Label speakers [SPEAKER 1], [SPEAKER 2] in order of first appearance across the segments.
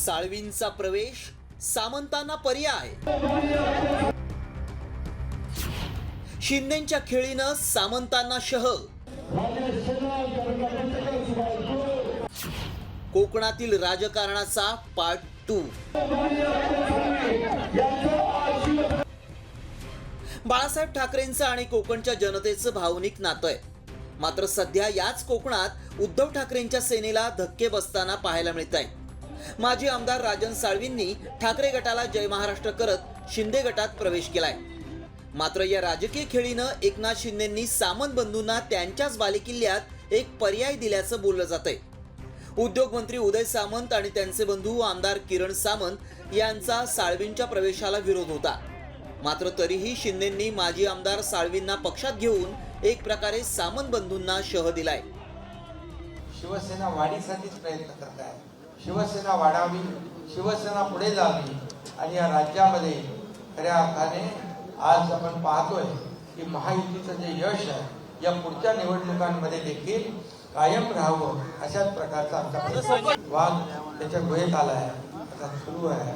[SPEAKER 1] साळवींचा प्रवेश, सामंतांना पर्याय. शिंदेच्या खेळीनं सामंतांना शह. कोकणातील राजकारणाचा पार्ट 2. बाळासाहेब ठाकरेंचं आणि कोकणच्या जनतेचं भावनिक नातं आहे. मात्र सध्या याच कोकणात उद्धव ठाकरेंच्या सेनेला धक्के बसताना पाहायला मिळत आहे. माजी आमदार राजन साळवींनी ठाकरे गटाला जय महाराष्ट्र करत शिंदे गटात प्रवेश केलाय. मात्र या राजकीय खेळीनं एकनाथ शिंदेंनी सामंत बंधूंना त्यांच्याच बालेकिल्ल्यात एक पर्याय दिल्याचं बोललं जातंय. उद्योगमंत्री उदय सामंत आणि त्यांचे बंधू आमदार किरण सामंत यांचा साळवींच्या प्रवेशाला विरोध होता. मात्र तरीही शिंदेंनी माजी आमदार साळवींना पक्षात घेऊन एक प्रकारे सामंत बंधूंना शह दिलाय.
[SPEAKER 2] शिवसेना वाढीसाठीच प्रयत्न करत आहे. शिवसेना वाढावी, शिवसेना पुढे जावी आणि या राज्यामध्ये खऱ्या अर्थाने आज आपण पाहतोय की महायुतीचं जे यश आहे या पुढच्या निवडणुकांमध्ये देखील कायम राहावं अशाच प्रकारचा आमचा वाद त्याच्या गुहेत आला आहे, आता सुरू आहे.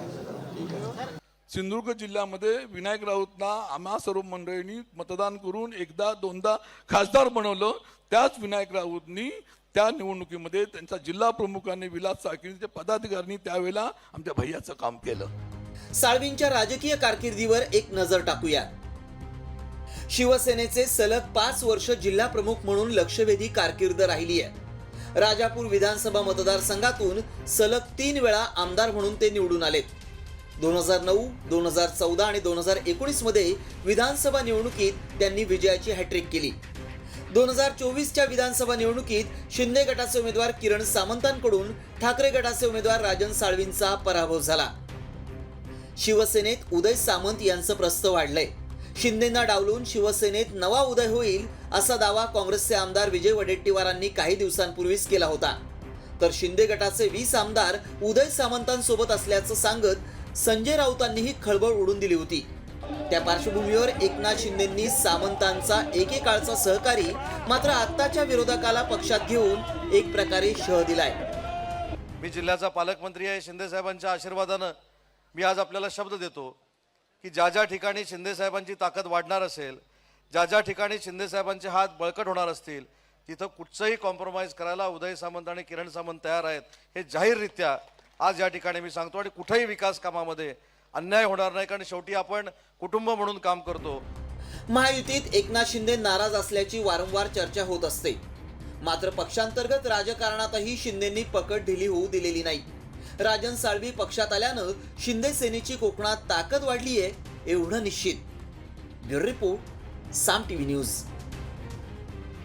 [SPEAKER 2] ठीक आहे.
[SPEAKER 3] सिंधुदुर्ग जिल्ह्यामध्ये विनायक राऊतना आम्हा सर्व मंडळींनी मतदान करून एकदा दोनदा खासदार बनवलं. त्याच विनायक राऊतनी त्या निवडणुकीमध्ये त्यांच्या जिल्हा प्रमुखांनी विलास साळवींचे पदाधिकाऱ्यांनी त्यावेळेला आमच्या भैयाचं काम केलं.
[SPEAKER 1] साळवींच्या राजकीय कारकिर्दीवर एक नजर टाकूया. शिवसेनेचे सलग 5 वर्ष जिल्हा प्रमुख म्हणून लक्षवेधी कारकीर्द राहिली आहे. राजापूर विधानसभा मतदारसंघातून सलग 3 वेळा आमदार म्हणून ते निवडून आलेत. 2009, 2014 आणि 2019 मध्ये विधानसभा निवडणुकीत त्यांनी विजयाची हॅट्रिक केली. 2024च्या विधानसभा निवडणुकीत शिंदे गटाचे उमेदवार किरण सामंतांकडून ठाकरे गटाचे उमेदवार राजन साळवींचा पराभव झाला. शिवसेनेत उदय सामंत यांचं प्रस्थ वाढलंय. शिंदेंना डावलून शिवसेनेत नवा उदय होईल असा दावा काँग्रेसचे आमदार विजय वडेट्टीवारांनी काही दिवसांपूर्वीच केला होता. तर शिंदे गटाचे 20 आमदार उदय सामंतांसोबत असल्याचं सांगत संजय राऊतांनीही खळबळ उडून दिली होती. त्या पार्श्वभूमीवर एकनाथ शिंदेंनी सामंतांचा एकेकाळचा सहकारी मात्र आत्ताच्या विरोधकाला पक्षात घेऊन एक प्रकारे शह दिलाय.
[SPEAKER 4] मी जिल्ह्याचा पालकमंत्री आहे. शिंदे साहेबांच्या आशीर्वादानं मी आज आपल्याला शब्द देतो की ज्या ज्या ठिकाणी शिंदे साहेबांची ताकद वाढणार असेल, ज्या ज्या ठिकाणी शिंदे साहेबांचे हात बळकट होणार असतील, तिथं कुठचंही कॉम्प्रोमाइज करायला उदय सामंत आणि किरण सामंत तयार आहेत. हे जाहीररित्या आज या ठिकाणी मी सांगतो. आणि कुठेही विकास कामामध्ये अन्याय होणार नाही, कारण शेवटी आपण कुटुंब म्हणून काम करतो.
[SPEAKER 1] महायुतीत एकनाथ शिंदे नाराज असल्याची वारंवार चर्चा होत असते. मात्र पक्षांतर्गत राजकारणातही शिंदेंनी पकड ढिली होऊ दिलेली नाही. राजन साळवी पक्षात आल्यानं शिंदे सेनेची कोकणात ताकद वाढली आहे एवढं निश्चित. ब्युरो रिपोर्ट, साम टीव्ही न्यूज.